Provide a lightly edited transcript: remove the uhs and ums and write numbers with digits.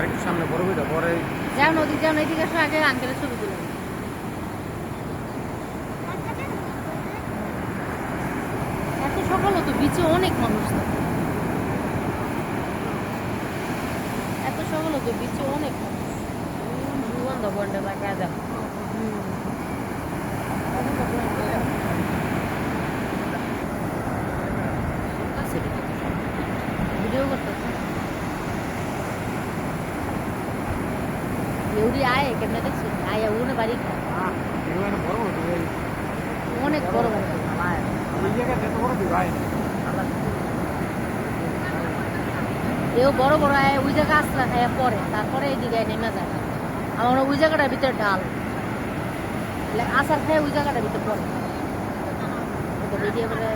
একটু সামনে বড় ভিডিও পরে যাও নদী যাও এদিকে আসো আগে আঙ্কেলের ছবি তুলে এত সকালে তো বিচে অনেক মানুষ থাকে এত সকালে তো বিচে অনেক মানুষ বন্ধ বন্ধ বাঁকা যাও ভিডিও করতেছে এউরি আয় কেমনে দেখছি আয়া উনে বাড়ি বড় অনেক বড় বড় ওই জায়গায় এত বড় ভাই এও বড় বড় আয় ওই জায়গা আসলা খায় পরে তারপরে এইদিকে নেমে যায় আমার ওই জায়গাটার ভিতরে ঢাল আসার খায় ওই জায়গাটার ভিতরে পড়ে ভিডিও করে